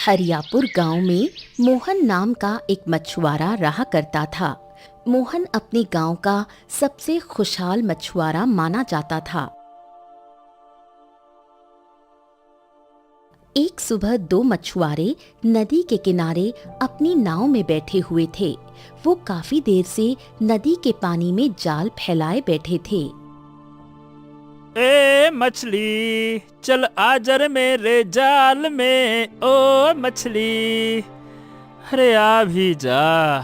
हरियापुर गांव में मोहन नाम का एक मछुआरा रहा करता था। मोहन अपने गांव का सबसे खुशहाल मछुआरा माना जाता था। एक सुबह दो मछुआरे नदी के किनारे अपनी नाव में बैठे हुए थे। वो काफी देर से नदी के पानी में जाल फैलाए बैठे थे। ए मछली चल आ जर मेरे जाल में, ओ मछली अरे आ भी जा।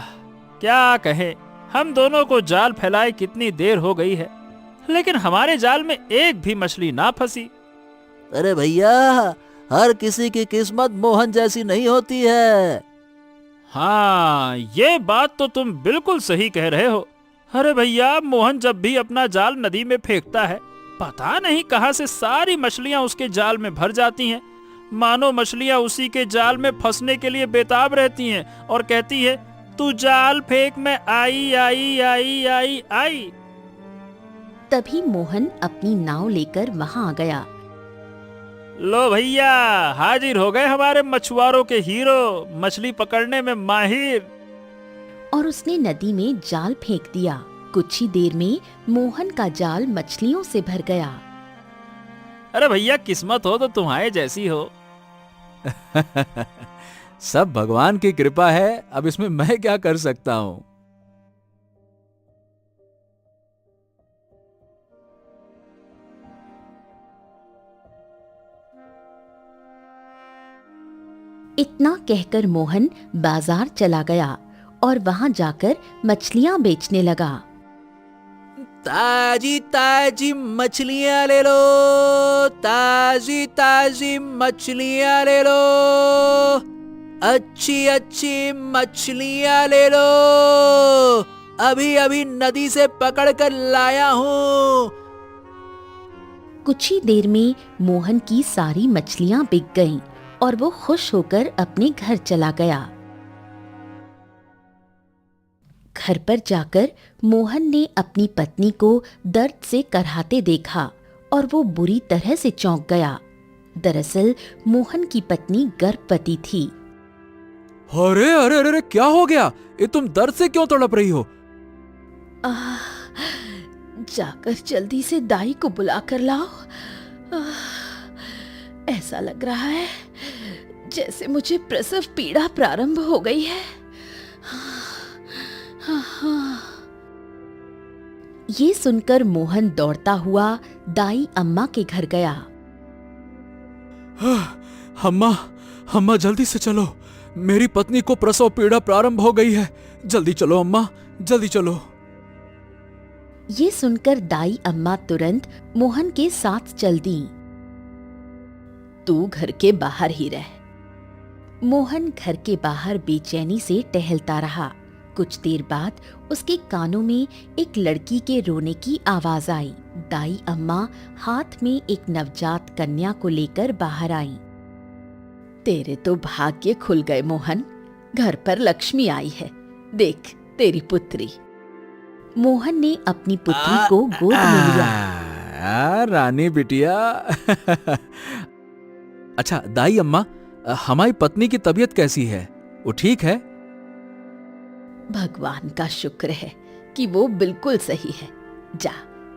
क्या कहे, हम दोनों को जाल फैलाए कितनी देर हो गई है, लेकिन हमारे जाल में एक भी मछली ना फंसी। अरे भैया, हर किसी की किस्मत मोहन जैसी नहीं होती है। हाँ, ये बात तो तुम बिल्कुल सही कह रहे हो। अरे भैया, मोहन जब भी अपना जाल नदी में फेंकता है, पता नहीं कहां से सारी मछलियां उसके जाल में भर जाती हैं। मानो मछलियां उसी के जाल में फंसने के लिए बेताब रहती हैं और कहती है, तू जाल फेंक, मैं आई आई आई आई आई। तभी मोहन अपनी नाव लेकर वहां आ गया। लो भैया, हाजिर हो गए हमारे मछुआरों के हीरो, मछली पकड़ने में माहिर। और उसने नदी में जाल फेंक दिया। कुछ ही देर में मोहन का जाल मछलियों से भर गया। अरे भैया, किस्मत हो तो तुम्हारे जैसी हो। सब भगवान की कृपा है, अब इसमें मैं क्या कर सकता हूं। इतना कहकर मोहन बाजार चला गया और वहां जाकर मछलियां बेचने लगा। ताजी ताजी मछलियां ले लो, ताजी ताजी मछलियां ले लो, अच्छी अच्छी मछलियां ले लो, अभी अभी नदी से पकड़ कर लाया हूँ। कुछ ही देर में मोहन की सारी मछलियां बिक गईं और वो खुश होकर अपने घर चला गया। घर पर जाकर मोहन ने अपनी पत्नी को दर्द से करहाते देखा और वो बुरी तरह से चौंक गया। दरअसल मोहन की पत्नी गर्भवती थी। अरे अरे अरे, क्या हो गया? ये तुम दर्द से क्यों तड़प रही हो? जाकर जल्दी से दाई को बुला कर लाओ। ऐसा लग रहा है जैसे मुझे प्रसव पीड़ा प्रारंभ हो गई है। ये सुनकर मोहन दौड़ता हुआ दाई अम्मा के घर गया। अम्मा जल्दी से चलो, मेरी पत्नी को प्रसव पीड़ा प्रारंभ हो गई है। जल्दी चलो अम्मा, जल्दी चलो। ये सुनकर दाई अम्मा तुरंत मोहन के साथ चल दी। तू घर के बाहर ही रह। मोहन घर के बाहर बेचैनी से टहलता रहा। कुछ देर बाद उसके कानों में एक लड़की के रोने की आवाज आई। दाई अम्मा हाथ में एक नवजात कन्या को लेकर बाहर आई। तेरे तो भाग्य खुल गए मोहन, घर पर लक्ष्मी आई है। देख तेरी पुत्री। मोहन ने अपनी पुत्री को गोद में लिया। रानी बिटिया। अच्छा दाई अम्मा, हमारी पत्नी की तबीयत कैसी है? वो ठीक है? भगवान का शुक्र है कि वो बिल्कुल सही है।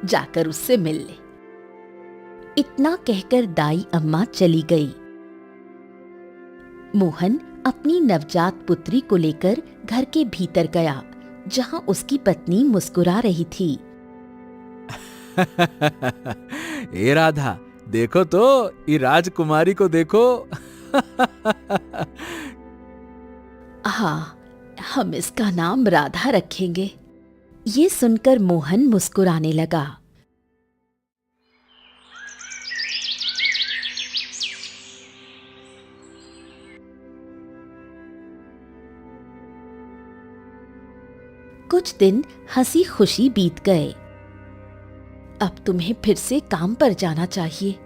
जाकर उससे मिल ले। इतना कहकर दाई अम्मा चली गई। मोहन अपनी नवजात पुत्री को लेकर घर के भीतर गया, जहां उसकी पत्नी मुस्कुरा रही थी। ए राधा, देखो तो ये राजकुमारी को देखो। हाँ, हम इसका नाम राधा रखेंगे। ये सुनकर मोहन मुस्कुराने लगा। कुछ दिन हंसी खुशी बीत गए। अब तुम्हें फिर से काम पर जाना चाहिए।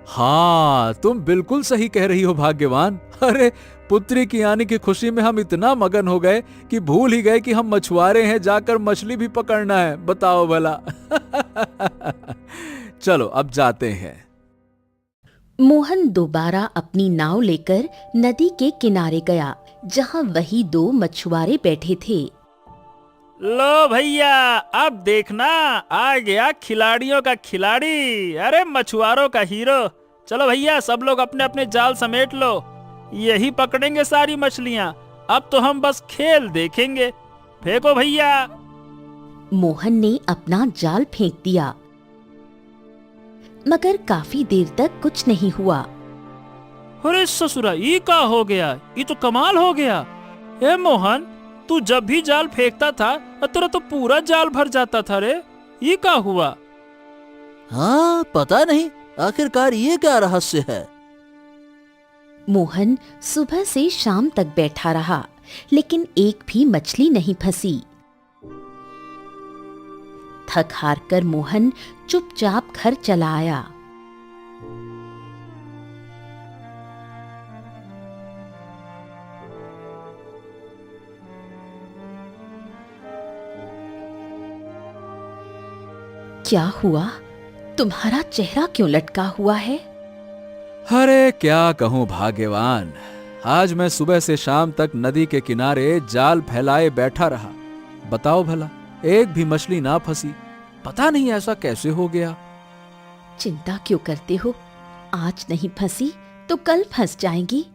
हाँ, तुम बिल्कुल सही कह रही हो भाग्यवान। अरे पुत्री की आने की खुशी में हम इतना मगन हो गए कि भूल ही गए कि हम मछुआरे हैं, जाकर मछली भी पकड़ना है। बताओ भला। चलो अब जाते हैं। मोहन दोबारा अपनी नाव लेकर नदी के किनारे गया, जहाँ वही दो मछुआरे बैठे थे। लो भैया, अब देखना आ गया खिलाड़ियों का खिलाड़ी, अरे मछुआरों का हीरो। चलो भैया, सब लोग अपने अपने जाल समेट लो, यही पकड़ेंगे सारी मछलियां। अब तो हम बस खेल देखेंगे। फेंको भैया। मोहन ने अपना जाल फेंक दिया, मगर काफी देर तक कुछ नहीं हुआ। अरे ससुरा, ये का हो गया? ये तो कमाल हो गया। ए मोहन, तू जब भी जाल फेंकता था तेरा तो पूरा जाल भर जाता था रे, ये का हुआ? हाँ, पता नहीं आखिरकार ये क्या रहस्य है। मोहन सुबह से शाम तक बैठा रहा, लेकिन एक भी मछली नहीं फंसी। थक हार कर मोहन चुपचाप घर चला आया। क्या हुआ? तुम्हारा चेहरा क्यों लटका हुआ है? अरे क्या कहूँ भाग्यवान, आज मैं सुबह से शाम तक नदी के किनारे जाल फैलाए बैठा रहा। बताओ भला, एक भी मछली ना फंसी। पता नहीं ऐसा कैसे हो गया। चिंता क्यों करते हो? आज नहीं फंसी तो कल फंस जाएंगी।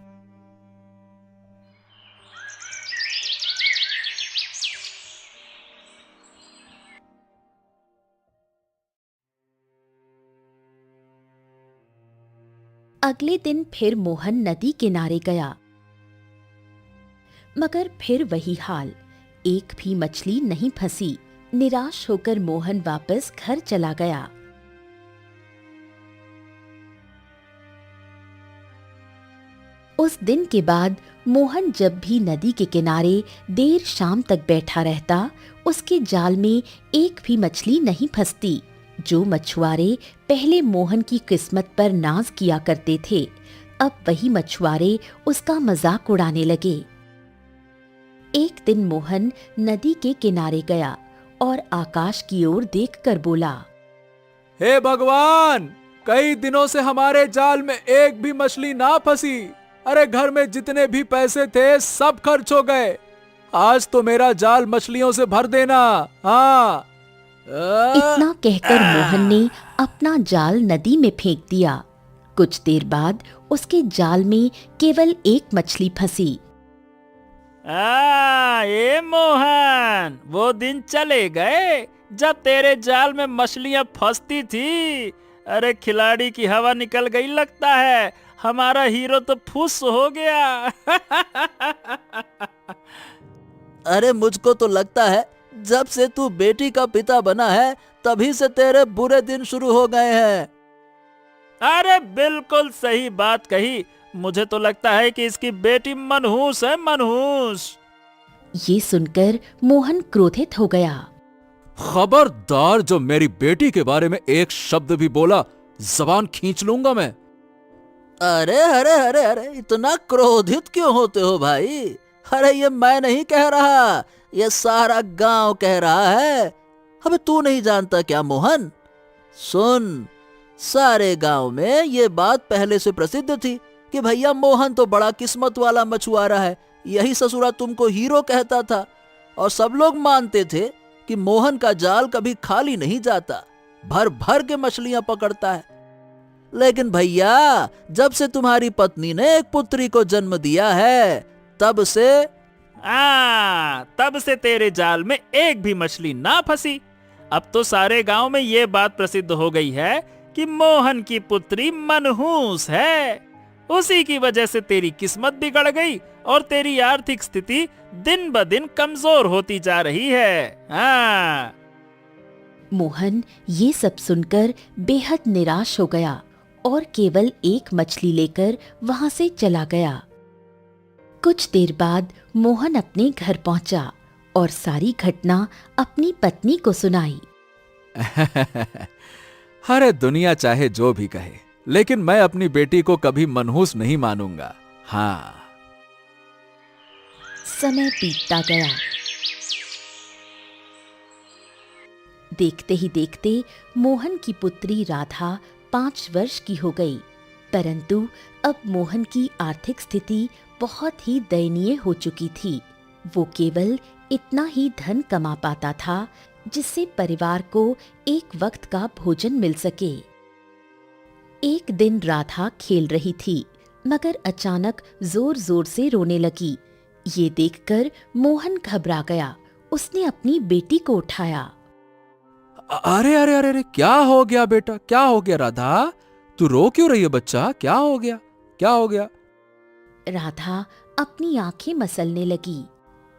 अगले दिन फिर मोहन नदी किनारे गया, मगर फिर वही हाल, एक भी मछली नहीं फंसी। निराश होकर मोहन वापस घर चला गया। उस दिन के बाद मोहन जब भी नदी के किनारे देर शाम तक बैठा रहता, उसके जाल में एक भी मछली नहीं फंसती। जो मछुआरे पहले मोहन की किस्मत पर नाज किया करते थे, अब वही मछुआरे उसका मजाक उड़ाने लगे। एक दिन मोहन नदी के किनारे गया और आकाश की ओर देखकर बोला, हे भगवान, कई दिनों से हमारे जाल में एक भी मछली ना फंसी। अरे घर में जितने भी पैसे थे सब खर्च हो गए। आज तो मेरा जाल मछलियों से भर देना। हाँ। इतना कहकर मोहन ने अपना जाल नदी में फेंक दिया। कुछ देर बाद उसके जाल में केवल एक मछली फंसी। ये मोहन, वो दिन चले गए जब तेरे जाल में मछलियां फंसती थी। अरे खिलाड़ी की हवा निकल गई लगता है, हमारा हीरो तो फुस हो गया। अरे मुझको तो लगता है जब से तू बेटी का पिता बना है तभी से तेरे बुरे दिन शुरू हो गए हैं। अरे बिल्कुल सही बात कही। मुझे तो लगता है कि इसकी बेटी मनहूस है, मनहूस। ये सुनकर मोहन क्रोधित हो गया। खबरदार, जो मेरी बेटी के बारे में एक शब्द भी बोला, जबान खींच लूंगा मैं। अरे अरे अरे अरे, इतना क्रोधित क्यों होते हो भाई? अरे ये मैं नहीं कह रहा, ये सारा गांव कह रहा है। अबे तू नहीं जानता क्या मोहन? सुन, सारे गांव में ये बात पहले से प्रसिद्ध थी कि भैया मोहन तो बड़ा किस्मत वाला मछुआरा है। यही ससुरा तुमको हीरो कहता था और सब लोग मानते थे कि मोहन का जाल कभी खाली नहीं जाता, भर भर के मछलियां पकड़ता है। लेकिन भैया, जब से तुम्हारी पत्नी ने एक पुत्री को जन्म दिया है, तब से तेरे जाल में एक भी मछली ना फंसी। अब तो सारे गांव में ये बात प्रसिद्ध हो गई है कि मोहन की पुत्री मनहूस है। उसी की वजह से तेरी किस्मत बिगड़ गई और तेरी आर्थिक स्थिति दिन ब दिन कमजोर होती जा रही है। हाँ। मोहन ये सब सुनकर बेहद निराश हो गया और केवल एक मछली लेकर वहां से चला गया। कुछ देर बाद मोहन अपने घर पहुंचा और सारी घटना अपनी पत्नी को सुनाई। अरे दुनिया चाहे जो भी कहे, लेकिन मैं अपनी बेटी को कभी मनहूस नहीं मानूंगा। हाँ। समय बीतता गया। देखते ही देखते मोहन की पुत्री राधा 5 वर्ष की हो गई। परंतु अब मोहन की आर्थिक स्थिति बहुत ही दयनीय हो चुकी थी। वो केवल इतना ही धन कमा पाता था जिससे परिवार को एक वक्त का भोजन मिल सके। एक दिन राधा खेल रही थी, मगर अचानक जोर जोर से रोने लगी। ये देखकर मोहन घबरा गया। उसने अपनी बेटी को उठाया। अरे अरे अरे अरे, क्या हो गया बेटा, क्या हो गया राधा? तू रो क्यों रही है बच्चा? क्या हो गया, क्या हो गया? राधा अपनी आंखें मसलने लगी।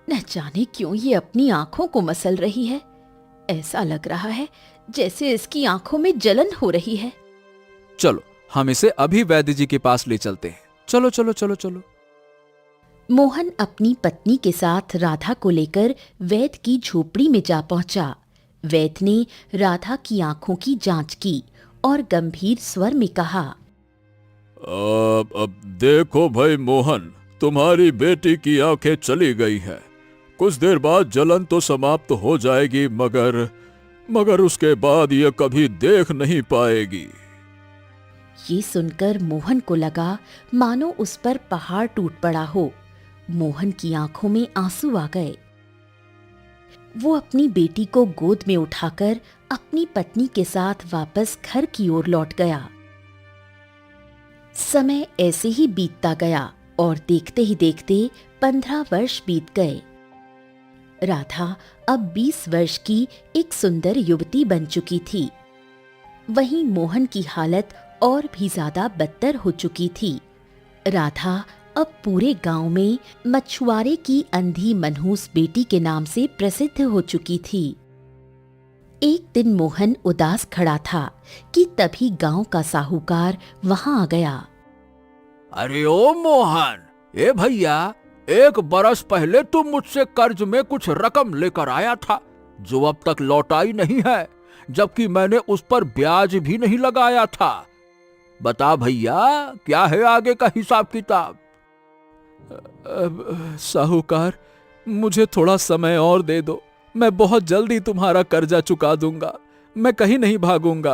न जाने क्यों ये अपनी आंखों को मसल रही है। ऐसा लग रहा है जैसे इसकी आंखों में जलन हो रही है। चलो हम इसे अभी वैद्य जी के पास ले चलते हैं। चलो चलो चलो चलो। मोहन अपनी पत्नी के साथ राधा को लेकर वैद्य की झोपड़ी में जा पहुंचा। वैद्य ने राधा की आंखों की जांच की और गंभीर स्वर में कहा, अब देखो भाई मोहन, तुम्हारी बेटी की आंखें चली गई हैं। कुछ देर बाद जलन तो समाप्त हो जाएगी, मगर उसके बाद ये कभी देख नहीं पाएगी। ये सुनकर मोहन को लगा मानो उस पर पहाड़ टूट पड़ा हो। मोहन की आंखों में आंसू आ गए। वो अपनी बेटी को गोद में उठाकर अपनी पत्नी के साथ वापस घर की ओर लौट गया। समय ऐसे ही बीतता गया और देखते ही देखते 15 वर्ष बीत गए। राधा अब 20 वर्ष की एक सुंदर युवती बन चुकी थी। वहीं मोहन की हालत और भी ज्यादा बदतर हो चुकी थी। राधा अब पूरे गांव में मछुआरे की अंधी मनहूस बेटी के नाम से प्रसिद्ध हो चुकी थी। एक दिन मोहन उदास खड़ा था कि तभी गांव का साहूकार वहां आ गया। अरे ओ मोहन, ए भैया, 1 बरस पहले तुम मुझसे कर्ज में कुछ रकम लेकर आया था जो अब तक लौटाई नहीं है, जबकि मैंने उस पर ब्याज भी नहीं लगाया था। बता भैया, क्या है आगे का हिसाब किताब? साहूकार, मुझे थोड़ा समय और दे दो। मैं बहुत जल्दी तुम्हारा कर्जा चुका दूंगा। मैं कहीं नहीं भागूंगा।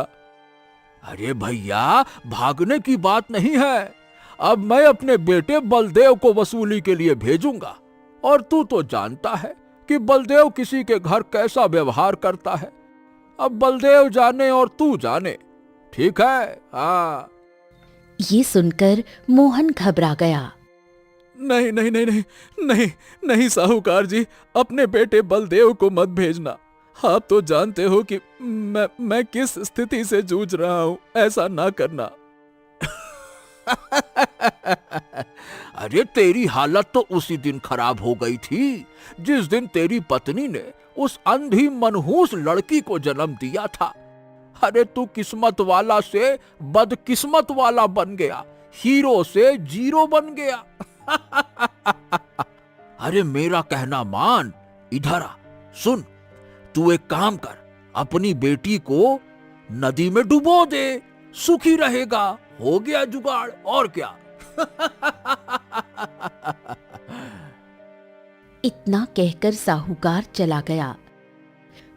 अरे भैया, भागने की बात नहीं है। अब मैं अपने बेटे बलदेव को वसूली के लिए भेजूंगा, और तू तो जानता है कि बलदेव किसी के घर कैसा व्यवहार करता है। अब बलदेव जाने और तू जाने, ठीक है? हाँ। ये सुनकर मोहन घबरा गया। नहीं नहीं नहीं नहीं नहीं नहीं साहूकार जी, अपने बेटे बलदेव को मत भेजना। आप तो जानते हो कि मैं किस स्थिति से जूझ रहा हूं। ऐसा ना करना। अरे तेरी हालत तो उसी दिन खराब हो गई थी जिस दिन तेरी पत्नी ने उस अंधी मनहूस लड़की को जन्म दिया था। अरे तू किस्मत वाला से बदकिस्मत वाला बन गया, हीरो से जीरो बन गया। अरे मेरा कहना मान, इधर आ, सुन। तू एक काम कर, अपनी बेटी को नदी में डुबो दे, सुखी रहेगा। हो गया जुगाड़, और क्या। इतना कहकर साहूकार चला गया।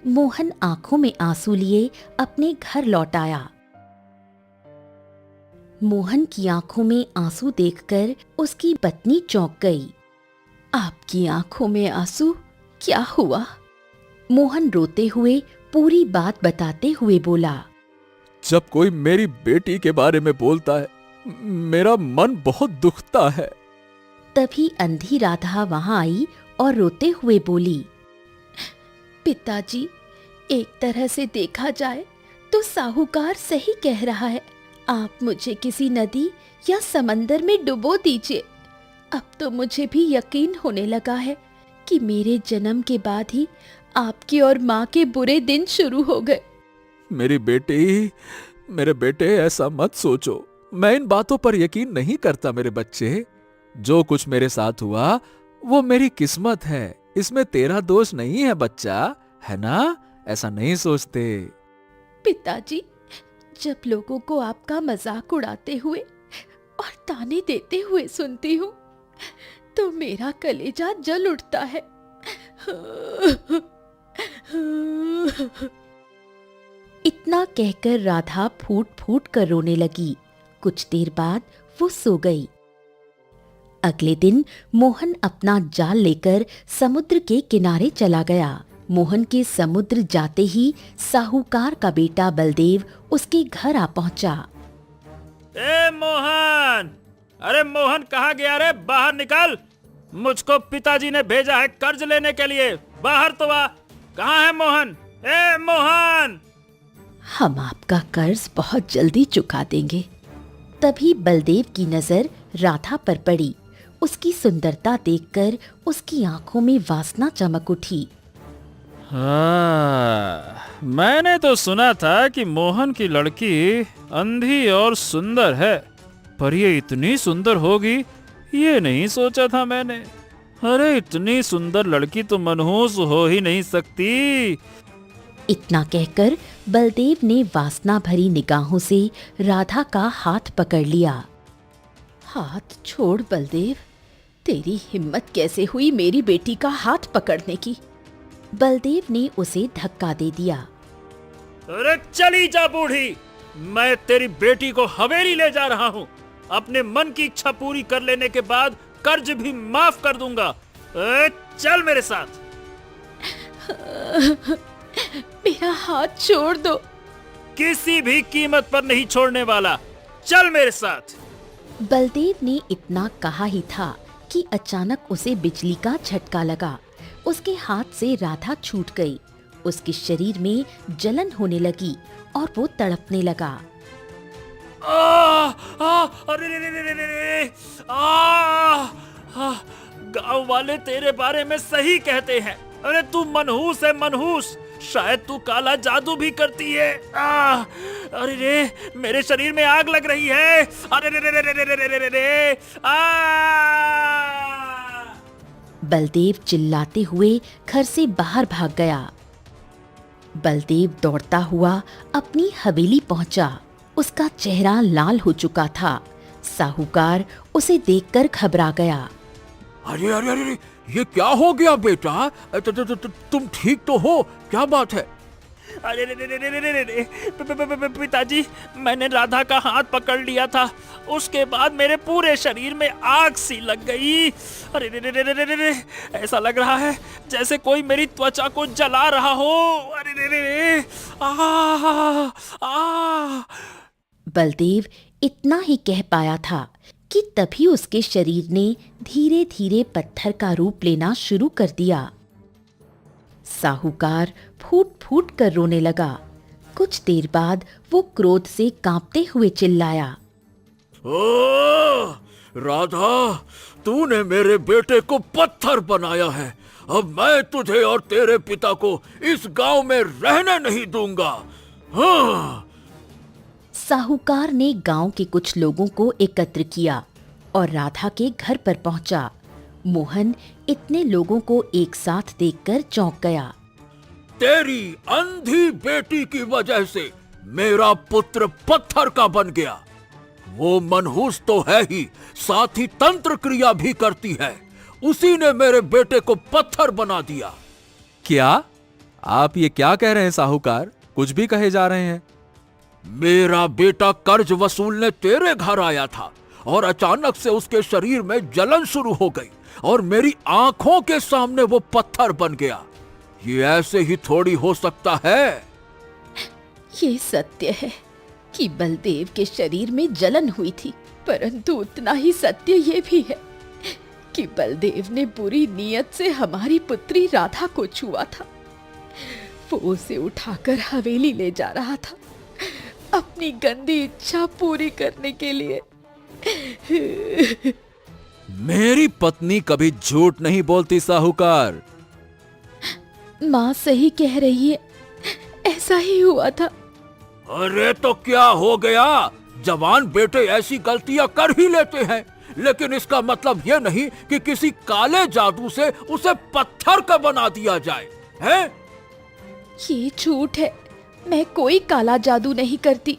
मोहन आंखों में आंसू लिए अपने घर लौट आया। मोहन की आंखों में आंसू देखकर उसकी पत्नी चौंक गई। आपकी आंखों में आंसू? क्या हुआ? मोहन रोते हुए पूरी बात बताते हुए बोला। जब कोई मेरी बेटी के बारे में बोलता है, मेरा मन बहुत दुखता है। तभी अंधी राधा वहां आई और रोते हुए बोली, पिताजी, एक तरह से देखा जाए तो साहूकार सही कह रहा है। आप मुझे किसी नदी या समंदर में डुबो दीजिए। अब तो मुझे भी यकीन होने लगा है कि मेरे जन्म के बाद ही आपकी और माँ के बुरे दिन शुरू हो गए। मेरी बेटी, मेरे बेटे, ऐसा मत सोचो। मैं इन बातों पर यकीन नहीं करता मेरे बच्चे। जो कुछ मेरे साथ हुआ वो मेरी किस्मत है। इसमें तेरा दोष नहीं है बच्चा, है ना? ऐसा नहीं सोचते। पिताजी, जब लोगों को आपका मजाक उड़ाते हुए और ताने देते हुए सुनती हूँ तो मेरा कलेजा जल उठता है। इतना कहकर राधा फूट फूट कर रोने लगी कुछ देर बाद वो सो गई। अगले दिन मोहन अपना जाल लेकर समुद्र के किनारे चला गया। मोहन के समुद्र जाते ही साहूकार का बेटा बलदेव उसके घर आ पहुंचा। ए मोहन, अरे मोहन कहाँ गया रे? बाहर निकल, मुझको पिताजी ने भेजा है कर्ज लेने के लिए। बाहर तो आ। कहाँ है मोहन? ए मोहन! हम आपका कर्ज बहुत जल्दी चुका देंगे। तभी बलदेव की नजर राधा पर पड़ी। उसकी सुंदरता देखकर उसकी आंखों में वासना चमक उठी। मैंने तो सुना था कि मोहन की लड़की अंधी और सुंदर है, पर ये इतनी सुंदर होगी ये नहीं सोचा था मैंने। अरे इतनी सुंदर लड़की तो मनहूस हो ही नहीं सकती। इतना कहकर बलदेव ने वासना भरी निगाहों से राधा का हाथ पकड़ लिया। हाथ छोड़ बलदेव, तेरी हिम्मत कैसे हुई मेरी बेटी का हाथ पकड़ने की? बलदेव ने उसे धक्का दे दिया। अरे चली जा बूढ़ी, मैं तेरी बेटी को हवेली ले जा रहा हूँ। अपने मन की इच्छा पूरी कर लेने के बाद कर्ज भी माफ कर दूंगा। चल मेरे साथ। मेरा हाथ छोड़ दो। किसी भी कीमत पर नहीं छोड़ने वाला। चल मेरे साथ। बलदेव ने इतना कहा ही था कि अचानक उसे बिजली का झटका लगा। उसके हाथ से राधा छूट गई। उसके शरीर में जलन होने लगी और वो तड़पने लगा। अरे रे रे रे रे रे, गांव वाले तेरे बारे में सही कहते हैं। अरे तू मनहूस है, मनहूस। शायद तू काला जादू भी करती है। अरे रे, मेरे शरीर में आग लग रही है। अरे रे रे रे रे रे रे रे रे, बलदेव चिल्लाते हुए घर से बाहर भाग गया। बलदेव दौड़ता हुआ अपनी हवेली पहुंचा। उसका चेहरा लाल हो चुका था। साहूकार उसे देखकर घबरा गया। अरे अरे अरे अरे, ये क्या हो गया बेटा? तुम ठीक तो हो? क्या बात है? अरे रे रे रे रे रे रे, पिताजी, मैंने राधा का हाथ पकड़ लिया था। उसके बाद मेरे पूरे शरीर में आग सी लग गई। अरे रे रे रे रे रे रे, ऐसा लग रहा है जैसे कोई मेरी त्वचा को जला रहा हो। अरे रे रे रे, बलदेव इतना ही कह पाया था कि तभी उसके शरीर ने धीरे धीरे पत्थर का रूप लेना शुरू कर दिया। साहूकार फूट फूट कर रोने लगा। कुछ देर बाद वो क्रोध से कांपते हुए चिल्लाया। राधा, तूने मेरे बेटे को पत्थर बनाया है। अब मैं तुझे और तेरे पिता को इस गांव में रहने नहीं दूंगा। हाँ। साहूकार ने गांव के कुछ लोगों को एकत्र किया और राधा के घर पर पहुंचा। मोहन इतने लोगों को एक साथ देखकर चौंक गया। तेरी अंधी बेटी की वजह से मेरा पुत्र पत्थर का बन गया। वो मनहूस तो है ही, साथ ही तंत्र क्रिया भी करती है। उसी ने मेरे बेटे को पत्थर बना दिया। क्या आप ये क्या कह रहे हैं साहूकार? कुछ भी कहे जा रहे हैं। मेरा बेटा कर्ज वसूलने तेरे घर आया था और अचानक से उसके शरीर में जलन शुरू हो गई और मेरी आंखों के सामने वो पत्थर बन गया। ये ऐसे ही थोड़ी हो सकता है। ये सत्य है कि बलदेव के शरीर में जलन हुई थी, परंतु उतना ही सत्य ये भी है कि बलदेव ने बुरी नीयत से हमारी पुत्री राधा को छुआ था। वो उसे उठाकर हवेली ले जा रहा था अपनी गंदी इच्छा पूरी करने के लिए। मेरी पत्नी कभी झूठ नहीं बोलती साहूकार। माँ सही कह रही है, ऐसा ही हुआ था। अरे तो क्या हो गया? जवान बेटे ऐसी गलतियां कर ही लेते हैं, लेकिन इसका मतलब यह नहीं कि किसी काले जादू से उसे पत्थर का बना दिया जाए, हैं? ये झूठ है, मैं कोई काला जादू नहीं करती।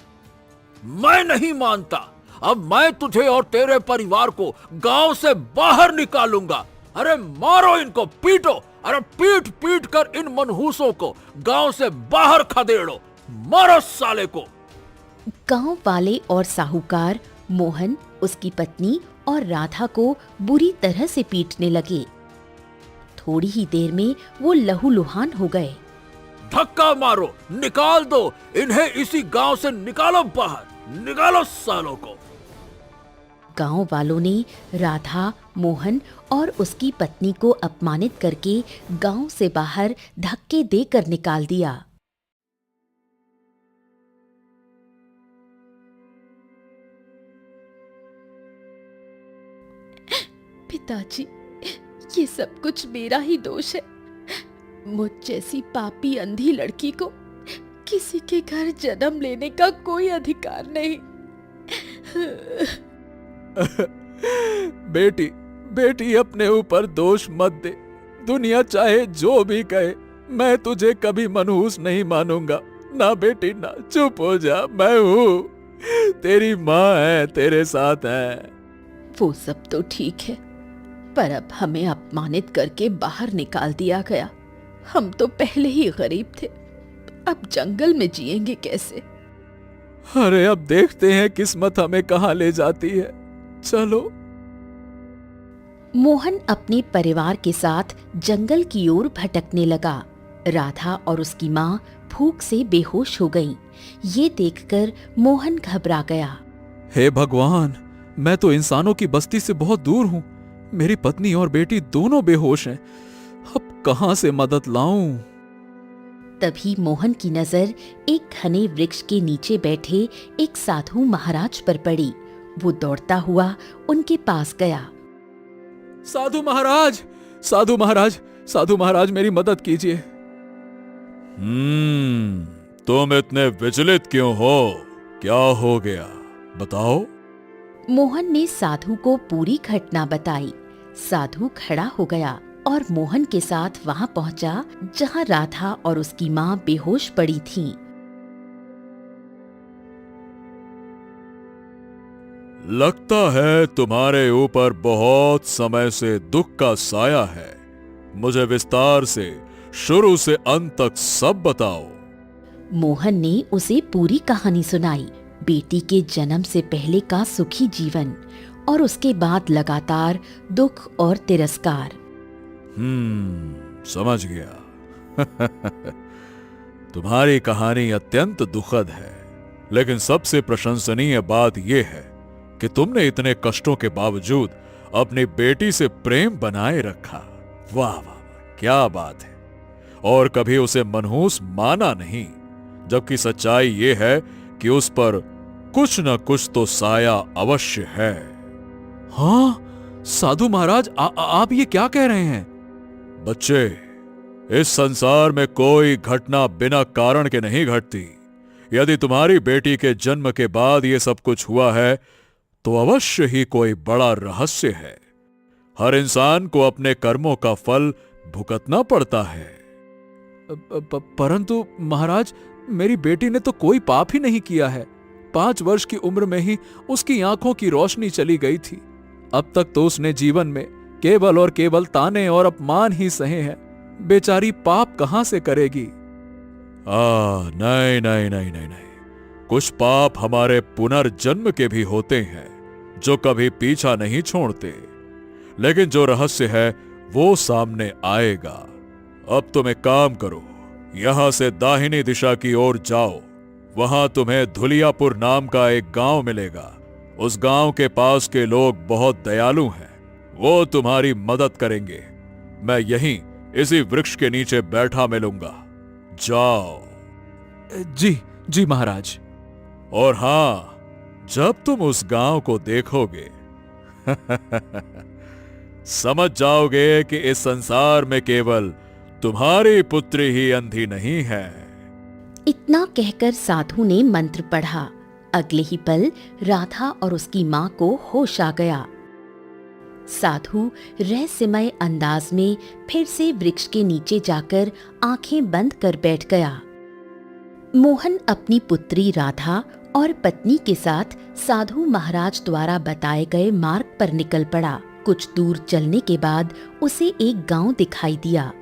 मैं नहीं मानता। अब मैं तुझे और तेरे परिवार को गांव से बाहर निकालूंगा। अरे मारो इनको, पीटो। अरे पीट पीट कर इन मनहूसों को गांव से बाहर खदेड़ो। मारो साले को। गांव वाले और साहूकार मोहन उसकी पत्नी और राधा को बुरी तरह से पीटने लगे। थोड़ी ही देर में वो लहूलुहान हो गए। धक्का मारो, निकाल दो इन्हें, इसी गांव से निकालो बाहर, निकालो सालों को। गांव वालों ने राधा, मोहन और उसकी पत्नी को अपमानित करके गांव से बाहर धक्के देकर निकाल दिया। पिताजी, ये सब कुछ मेरा ही दोष है। मुझ जैसी पापी अंधी लड़की को किसी के घर जन्म लेने का कोई अधिकार नहीं। बेटी, बेटी अपने ऊपर दोष मत दे। दुनिया चाहे जो भी कहे, मैं तुझे कभी मनहूस नहीं मानूंगा। ना बेटी ना, चुप हो जा, मैं हूँ, तेरी माँ है, तेरे साथ है। वो सब तो ठीक है, पर अब हमें अपमानित करके बाहर निकाल दिया गया। हम तो पहले ही गरीब थे, अब जंगल में जिएंगे कैसे? अरे अब देखते हैं किस्मत हमें कहाँ ले जाती है। चलो। मोहन अपने परिवार के साथ जंगल की ओर भटकने लगा। राधा और उसकी माँ भूख से बेहोश हो गईं। ये देखकर मोहन घबरा गया। हे भगवान, मैं तो इंसानों की बस्ती से बहुत दूर हूँ। मेरी पत्नी और बेटी दोनों बेहोश हैं। अब कहाँ से मदद लाऊं? तभी मोहन की नजर एक घने वृक्ष के नीचे बैठे एक साधु महाराज पर पड़ी। वो दौड़ता हुआ उनके पास गया। साधु महाराज, साधु महाराज, साधु महाराज, मेरी मदद कीजिए। तुम इतने विचलित क्यों हो? क्या हो गया, बताओ। मोहन ने साधु को पूरी घटना बताई। साधु खड़ा हो गया और मोहन के साथ वहां पहुंचा जहां राधा और उसकी मां बेहोश पड़ी थीं। लगता है तुम्हारे ऊपर बहुत समय से दुख का साया है। मुझे विस्तार से शुरू से अंत तक सब बताओ। मोहन ने उसे पूरी कहानी सुनाई। बेटी के जन्म से पहले का सुखी जीवन और उसके बाद लगातार दुख और तिरस्कार। समझ गया। तुम्हारी कहानी अत्यंत दुखद है, लेकिन सबसे प्रशंसनीय बात यह है कि तुमने इतने कष्टों के बावजूद अपनी बेटी से प्रेम बनाए रखा। वाह वाह वाह, क्या बात है। और कभी उसे मनहूस माना नहीं, जबकि सच्चाई ये है कि उस पर कुछ न कुछ तो साया अवश्य है। हाँ साधु महाराज, आप ये क्या कह रहे हैं? बच्चे, इस संसार में कोई घटना बिना कारण के नहीं घटती। यदि तुम्हारी बेटी के जन्म के बाद ये सब कुछ हुआ है तो अवश्य ही कोई बड़ा रहस्य है। हर इंसान को अपने कर्मों का फल भुगतना पड़ता है। परंतु महाराज, मेरी बेटी ने तो कोई पाप ही नहीं किया है। 5 वर्ष की उम्र में ही उसकी आंखों की रोशनी चली गई थी। अब तक तो उसने जीवन में केवल और केवल ताने और अपमान ही सहे हैं। बेचारी पाप कहां से करेगी? नहीं नहीं नहीं नहीं नहीं, कुछ पाप हमारे पुनर्जन्म के भी होते हैं जो कभी पीछा नहीं छोड़ते। लेकिन जो रहस्य है वो सामने आएगा। अब तुम एक काम करो, यहां से दाहिनी दिशा की ओर जाओ। वहां तुम्हें धुलियापुर नाम का एक गांव मिलेगा। उस गांव के पास के लोग बहुत दयालु हैं, वो तुम्हारी मदद करेंगे। मैं यहीं इसी वृक्ष के नीचे बैठा मिलूंगा। जाओ। जी जी महाराज। और हां, जब तुम उस गांव को देखोगे समझ जाओगे कि इस संसार में केवल तुम्हारी पुत्री ही अंधी नहीं है। इतना कहकर साधु ने मंत्र पढ़ा। अगले ही पल राधा और उसकी मां को होश आ गया। साधु रहस्यमय अंदाज में फिर से वृक्ष के नीचे जाकर आंखें बंद कर बैठ गया। मोहन अपनी पुत्री राधा और पत्नी के साथ साधु महाराज द्वारा बताए गए मार्ग पर निकल पड़ा। कुछ दूर चलने के बाद उसे एक गांव दिखाई दिया।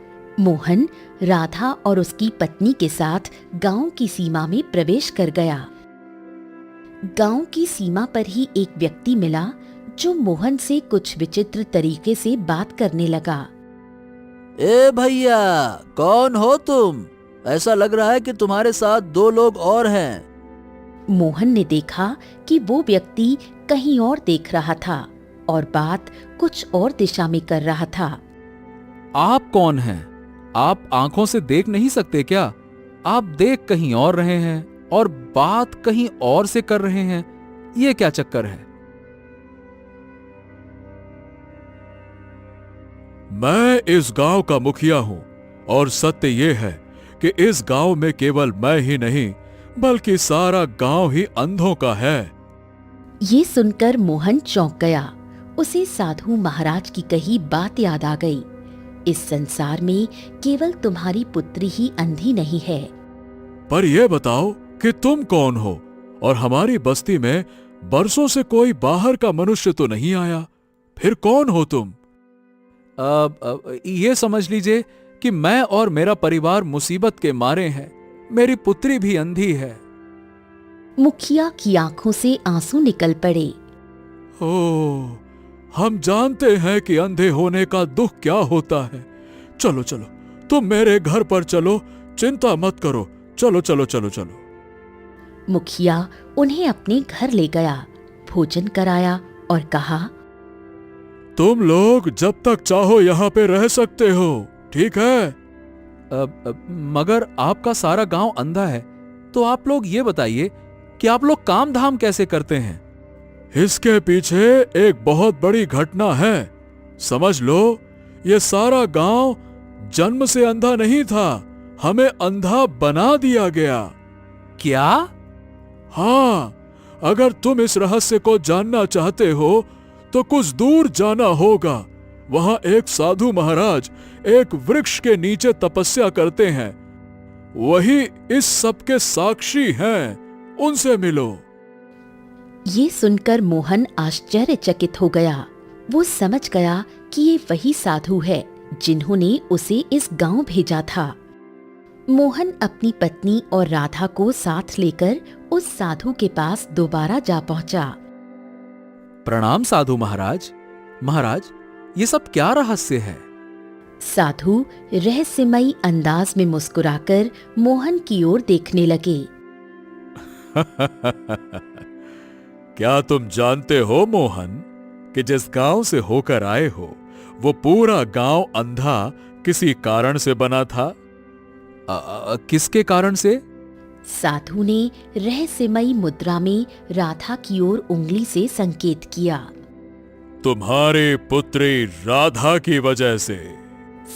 मोहन राधा और उसकी पत्नी के साथ गांव की सीमा में प्रवेश कर गया। गांव की सीमा पर ही एक व्यक्ति मिला जो मोहन से कुछ विचित्र तरीके से बात करने लगा। ए भैया, कौन हो तुम? ऐसा लग रहा है कि तुम्हारे साथ 2 लोग और हैं। मोहन ने देखा कि वो व्यक्ति कहीं और देख रहा था और बात कुछ और दिशा में कर रहा था। आप कौन हैं? आप आंखों से देख नहीं सकते क्या? आप देख कहीं और रहे हैं और बात कहीं और से कर रहे हैं। ये क्या चक्कर है? मैं इस गांव का मुखिया हूं और सत्य ये है कि इस गांव में केवल मैं ही नहीं बल्कि सारा गांव ही अंधों का है। ये सुनकर मोहन चौंक गया। उसे साधु महाराज की कही बात याद आ गई। इस संसार में केवल तुम्हारी पुत्री ही अंधी नहीं है। पर यह बताओ कि तुम कौन हो और हमारी बस्ती में बरसों से कोई बाहर का मनुष्य तो नहीं आया। फिर कौन हो तुम? ये समझ लीजिए कि मैं और मेरा परिवार मुसीबत के मारे हैं। मेरी पुत्री भी अंधी है। मुखिया की आंखों से आंसू निकल पड़े। ओह, हम जानते हैं कि अंधे होने का दुख क्या होता है। चलो चलो, तुम मेरे घर पर चलो, चिंता मत करो। चलो चलो चलो चलो। मुखिया उन्हें अपने घर ले गया, भोजन कराया और कहा, तुम लोग जब तक चाहो यहाँ पे रह सकते हो, ठीक है? मगर आपका सारा गांव अंधा है, तो आप लोग ये बताइए कि आप लोग काम धाम कैसे करते हैं? इसके पीछे एक बहुत बड़ी घटना है। समझ लो, ये सारा गांव जन्म से अंधा नहीं था, हमें अंधा बना दिया गया। क्या? हाँ, अगर तुम इस रहस्य को जानना चाहते हो तो कुछ दूर जाना होगा। वहां एक साधु महाराज एक वृक्ष के नीचे तपस्या करते हैं। वही इस सब के साक्षी हैं, उनसे मिलो। ये सुनकर मोहन आश्चर्यचकित हो गया। वो समझ गया कि ये वही साधु है जिन्होंने उसे इस गांव भेजा था। मोहन अपनी पत्नी और राधा को साथ लेकर उस साधु के पास दोबारा जा पहुंचा। प्रणाम साधु महाराज। महाराज, ये सब क्या रहस्य है? साधु रहस्यमयी अंदाज में मुस्कुराकर मोहन की ओर देखने लगे। क्या तुम जानते हो मोहन कि जिस गांव से होकर आए हो वो पूरा गांव अंधा किसी कारण से बना था? किसके कारण से? साधु ने रहस्यमयी मुद्रा में राधा की ओर उंगली से संकेत किया। तुम्हारी पुत्री राधा की वजह से।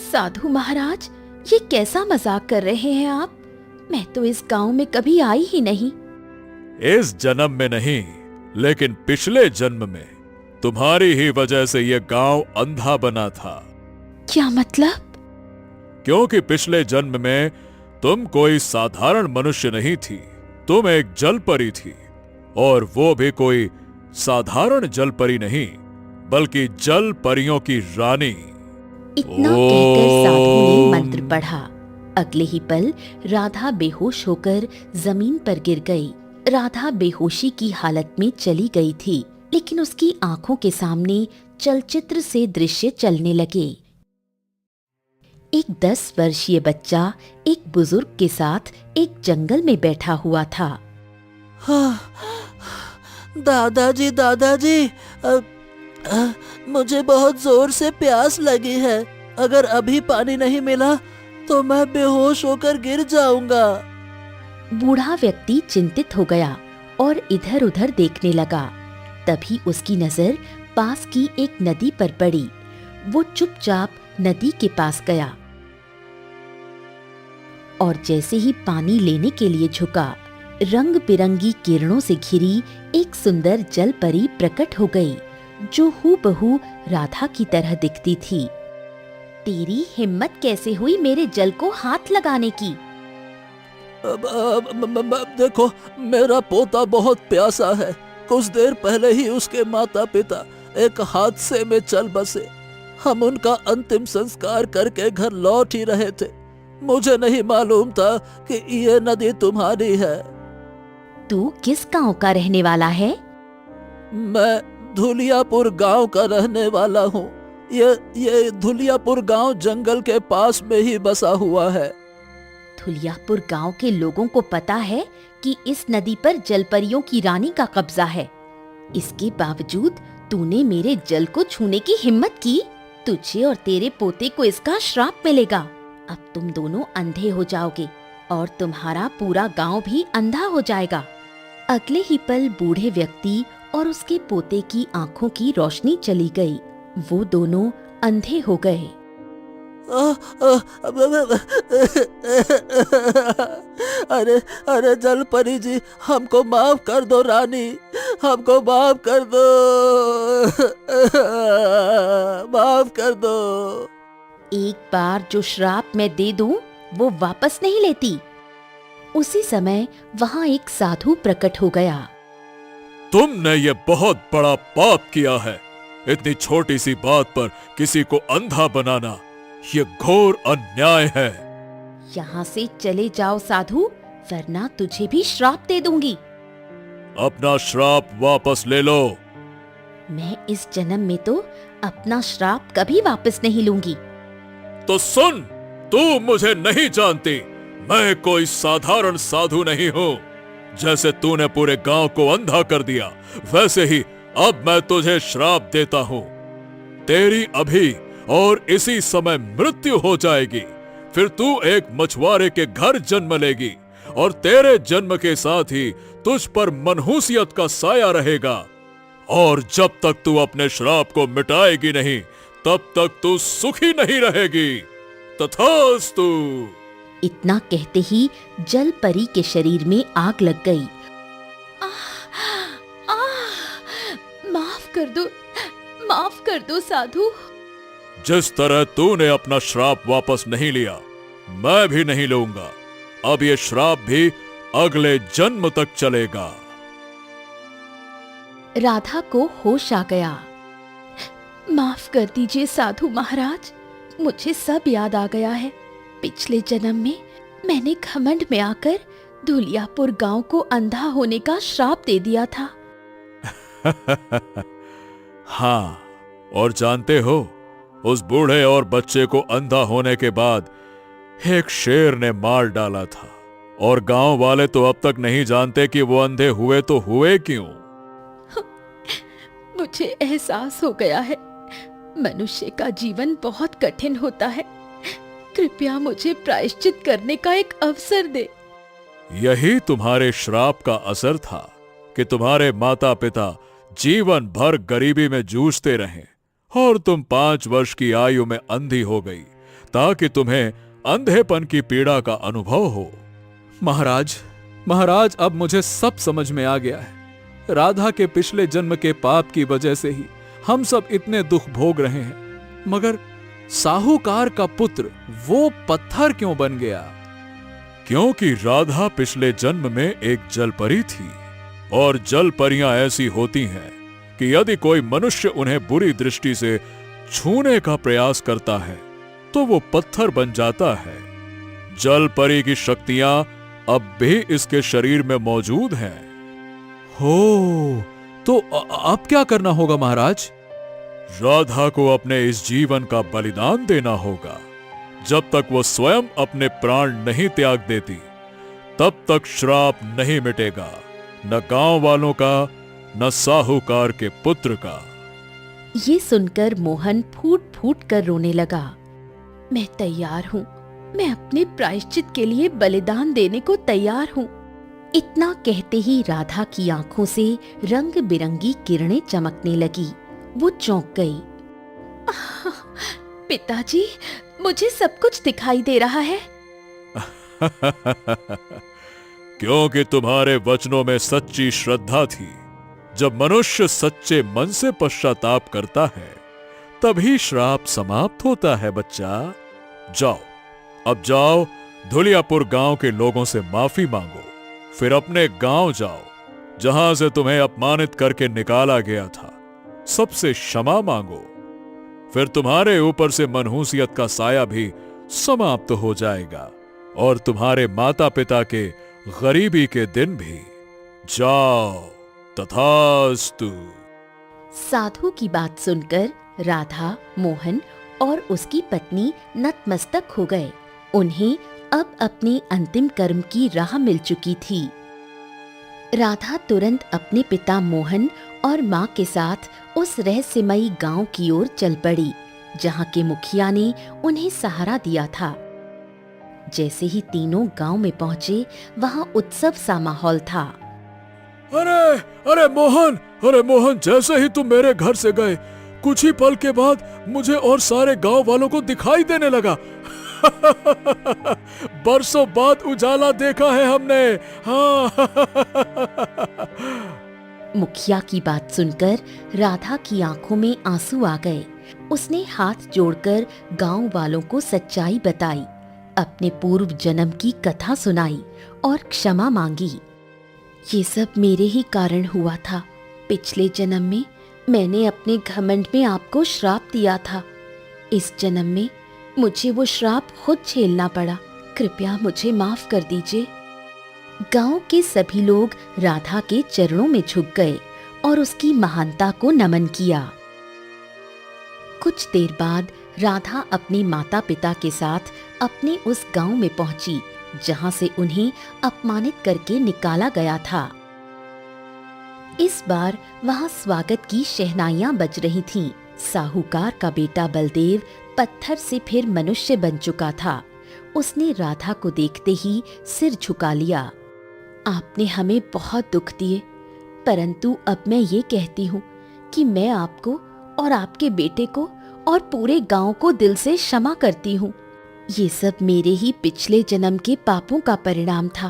साधु महाराज, ये कैसा मजाक कर रहे हैं आप? मैं तो इस गांव में कभी आई ही नहीं। इस जन्म में नहीं, लेकिन पिछले जन्म में तुम्हारी ही वजह से यह गांव अंधा बना था। क्या मतलब? क्योंकि पिछले जन्म में तुम कोई साधारण मनुष्य नहीं थी, तुम एक जलपरी थी, और वो भी कोई साधारण जलपरी नहीं बल्कि जल परियों की रानी। इतना कहकर साधु ने मंत्र पढ़ा। अगले ही पल राधा बेहोश होकर जमीन पर गिर गई। राधा बेहोशी की हालत में चली गई थी, लेकिन उसकी आंखों के सामने चलचित्र से दृश्य चलने लगे। एक 10 वर्षीय बच्चा एक बुजुर्ग के साथ एक जंगल में बैठा हुआ था। हाँ, दादाजी दादाजी, मुझे बहुत जोर से प्यास लगी है। अगर अभी पानी नहीं मिला तो मैं बेहोश होकर गिर जाऊंगा। बूढ़ा व्यक्ति चिंतित हो गया और इधर उधर देखने लगा। तभी उसकी नजर पास की एक नदी पर पड़ी। वो चुपचाप नदी के पास गया और जैसे ही पानी लेने के लिए झुका, रंग बिरंगी किरणों से घिरी एक सुंदर जल परी प्रकट हो गई, जो हूबहू राधा की तरह दिखती थी। तेरी हिम्मत कैसे हुई मेरे जल को हाथ लगाने की? देखो, मेरा पोता बहुत प्यासा है। कुछ देर पहले ही उसके माता पिता एक हादसे में चल बसे। हम उनका अंतिम संस्कार करके घर लौट ही रहे थे। मुझे नहीं मालूम था कि ये नदी तुम्हारी है। तू किस गांव का रहने वाला है? मैं धुलियापुर गांव का रहने वाला हूँ। ये धुलियापुर गांव जंगल के पास में ही बसा हुआ है। धुलियापुर गांव के लोगों को पता है कि इस नदी पर जलपरियों की रानी का कब्जा है। इसके बावजूद तूने मेरे जल को छूने की हिम्मत की। तुझे और तेरे पोते को इसका श्राप मिलेगा। अब तुम दोनों अंधे हो जाओगे और तुम्हारा पूरा गांव भी अंधा हो जाएगा। अगले ही पल बूढ़े व्यक्ति और उसके पोते की आंखों की रोशनी चली गई। वो दोनों अंधे हो गए। अरे जलपरी जी, हमको माफ कर दो रानी, हमको माफ कर दो, माफ कर दो। एक बार जो श्राप मैं दे दूं वो वापस नहीं लेती। उसी समय वहां एक साधु प्रकट हो गया। तुमने ये बहुत बड़ा पाप किया है। इतनी छोटी सी बात पर किसी को अंधा बनाना, ये घोर अन्याय है। यहाँ से चले जाओ साधु, वरना तुझे भी श्राप दे दूंगी। अपना श्राप वापस ले लो। मैं इस जन्म में तो अपना श्राप कभी वापस नहीं लूंगी। तो सुन, तू मुझे नहीं जानती। मैं कोई साधारण साधु नहीं हूँ। जैसे तूने पूरे गांव को अंधा कर दिया, वैसे ही अब मैं तुझे श्राप देता हूँ। तेरी अभी और इसी समय मृत्यु हो जाएगी। फिर तू एक मछुआरे के घर जन्म लेगी और तेरे जन्म के साथ ही तुझ पर मनहूसियत का साया रहेगा। और जब तक तू अपने श्राप को मिटाएगी नहीं, तब तक तू सुखी नहीं रहेगी। तथास्तु। इतना कहते ही जल परी के शरीर में आग लग गई। माफ कर दो साधु। जिस तरह तूने अपना श्राप वापस नहीं लिया, मैं भी नहीं लूंगा। अब ये श्राप भी अगले जन्म तक चलेगा। राधा को होश आ गया। माफ कर दीजिए साधु महाराज, मुझे सब याद आ गया है। पिछले जन्म में मैंने घमंड में आकर धुलियापुर गांव को अंधा होने का श्राप दे दिया था। हाँ, और जानते हो, उस बूढ़े और बच्चे को अंधा होने के बाद एक शेर ने मार डाला था। और गांव वाले तो अब तक नहीं जानते कि वो अंधे हुए तो हुए क्यों। मुझे एहसास हो गया है, मनुष्य का जीवन बहुत कठिन होता है। कृपया मुझे प्रायश्चित करने का एक अवसर दे। यही तुम्हारे श्राप का असर था कि तुम्हारे माता पिता जीवन भर गरीबी में जूझते रहे और तुम 5 वर्ष की आयु में अंधी हो गई, ताकि तुम्हें अंधेपन की पीड़ा का अनुभव हो। महाराज, अब मुझे सब समझ में आ गया है। राधा के पिछले जन्म के पाप की वजह से ही हम सब इतने दुख भोग रहे हैं। मगर साहूकार का पुत्र वो पत्थर क्यों बन गया? क्योंकि राधा पिछले जन्म में एक जलपरी थी, और जलपरियां ऐसी होती हैं कि यदि कोई मनुष्य उन्हें बुरी दृष्टि से छूने का प्रयास करता है तो वो पत्थर बन जाता है। जलपरी की शक्तियां अब भी इसके शरीर में मौजूद हैं। हो, तो अब क्या करना होगा महाराज? राधा को अपने इस जीवन का बलिदान देना होगा। जब तक वो स्वयं अपने प्राण नहीं त्याग देती, तब तक श्राप नहीं मिटेगा, न गांव वालों का, न साहूकार के पुत्र का। ये सुनकर मोहन फूट फूट कर रोने लगा। मैं तैयार हूँ, मैं अपने प्रायश्चित के लिए बलिदान देने को तैयार हूँ। इतना कहते ही राधा की आंखों से रंग बिरंगी किरणें चमकने लगी। वो चौंक गई। पिताजी, मुझे सब कुछ दिखाई दे रहा है। क्योंकि तुम्हारे वचनों में सच्ची श्रद्धा थी। जब मनुष्य सच्चे मन से पश्चाताप करता है, तभी श्राप समाप्त होता है बच्चा। जाओ, अब जाओ, धुलियापुर गांव के लोगों से माफी मांगो। फिर अपने गांव जाओ, जहां से तुम्हें अपमानित करके निकाला गया था, सबसे क्षमा मांगो। फिर तुम्हारे ऊपर से मनहूसियत का साया भी समाप्त हो जाएगा, और तुम्हारे माता पिता के गरीबी के दिन भी। जाओ, तथास्तु। साधु की बात सुनकर राधा, मोहन और उसकी पत्नी नतमस्तक हो गए। उन्हें अब अपने अंतिम कर्म की राह मिल चुकी थी। राधा तुरंत अपने पिता मोहन और माँ के साथ उस रहस्यमयी गांव की ओर चल पड़ी, जहाँ के मुखिया ने उन्हें सहारा दिया था। जैसे ही तीनों गांव में पहुंचे, वहाँ उत्सव सा माहौल था। अरे अरे मोहन, जैसे ही तुम मेरे घर से गए, कुछ ही पल के बाद मुझे और सारे गांव वालों को दिखाई देने लगा। बरसों बाद उजाला देखा है हमने। हाँ। मुखिया की बात सुनकर राधा की आंखों में आंसू आ गए। उसने हाथ जोड़कर गांव वालों को सच्चाई बताई, अपने पूर्व जन्म की कथा सुनाई और क्षमा मांगी। ये सब मेरे ही कारण हुआ था। पिछले जन्म में मैंने अपने घमंड में आपको श्राप दिया था। इस जन्म में मुझे वो श्राप खुद झेलना पड़ा। कृपया मुझे माफ कर दीजिए। गांव के सभी लोग राधा के चरणों में झुक गए और उसकी महानता को नमन किया। कुछ देर बाद राधा अपने माता पिता के साथ अपने उस गांव में पहुंची, जहां से उन्हें अपमानित करके निकाला गया था। इस बार वहां स्वागत की शहनाइयां बज रही थीं। साहूकार का बेटा बलदेव पत्थर से फिर मनुष्य बन चुका था। उसने राधा को देखते ही सिर झुका लिया। आपने हमें बहुत दुख दिए, परंतु अब मैं ये कहती हूँ कि मैं आपको और आपके बेटे को और पूरे गांव को दिल से क्षमा करती हूँ। ये सब मेरे ही पिछले जन्म के पापों का परिणाम था।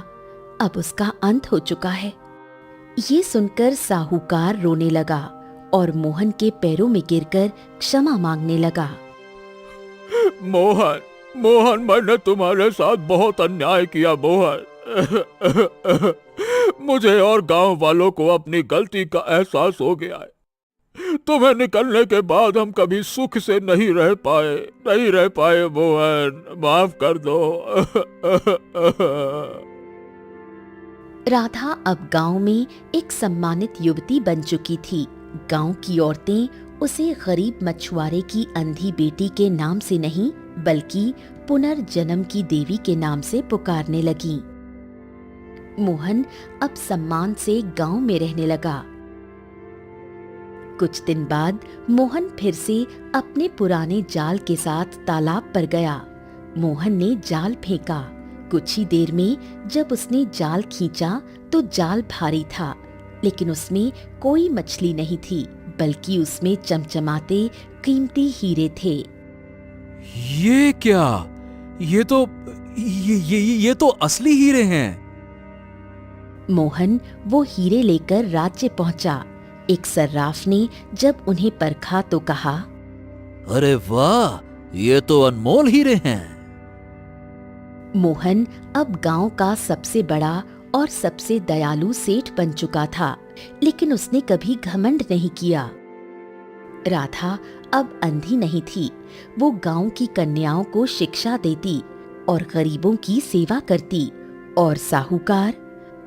अब उसका अंत हो चुका है। ये सुनकर साहूकार रोने लगा और मोहन के पैरों में गिरकर क्षमा मांगने लगा। मोहन, मैंने तुम्हारे साथ बहुत अन्याय किया मोहन। मुझे और गांव वालों को अपनी गलती का एहसास हो गया है। तुम्हें निकलने के बाद हम कभी सुख से नहीं रह पाए मोहन, माफ कर दो। राधा अब गांव में एक सम्मानित युवती बन चुकी थी। गांव की औरतें उसे गरीब मछुआरे की अंधी बेटी के नाम से नहीं, बल्कि पुनर्जन्म की देवी के नाम से पुकारने लगीं। मोहन अब सम्मान से गांव में रहने लगा। कुछ दिन बाद मोहन फिर से अपने पुराने जाल के साथ तालाब पर गया। मोहन ने जाल फेंका। कुछ ही देर में जब उसने जाल खींचा तो जाल भारी था, लेकिन उसमें कोई मछली नहीं थी, बल्कि उसमें चमचमाते कीमती हीरे थे। ये क्या? ये तो असली हीरे हैं। मोहन वो हीरे लेकर राज्य पहुंचा। एक सर्राफ ने जब उन्हें परखा तो कहा, अरे वाह, ये तो अनमोल हीरे हैं। मोहन अब गांव का सबसे बड़ा और सबसे दयालु सेठ बन चुका था, लेकिन उसने कभी घमंड नहीं किया। राधा अब अंधी नहीं थी। वो गांव की कन्याओं को शिक्षा देती और गरीबों की सेवा करती। और साहूकार,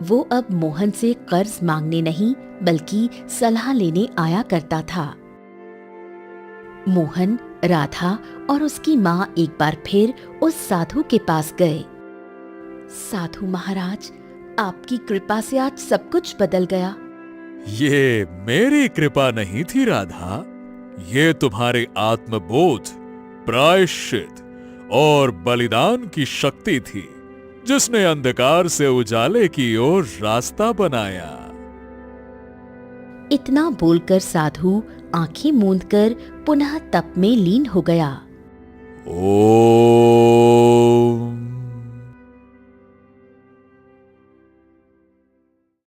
वो अब मोहन से कर्ज मांगने नहीं, बल्कि सलाह लेने आया करता था। मोहन, राधा और उसकी माँ एक बार फिर उस साधु के पास गए। साधु महाराज, आपकी कृपा से आज सब कुछ बदल गया। ये मेरी कृपा नहीं थी राधा, ये तुम्हारे आत्मबोध, प्रायश्चित और बलिदान की शक्ति थी, जिसने अंधकार से उजाले की ओर रास्ता बनाया। इतना बोलकर साधु आंखें मूंदकर पुनः तप में लीन हो गया। ओम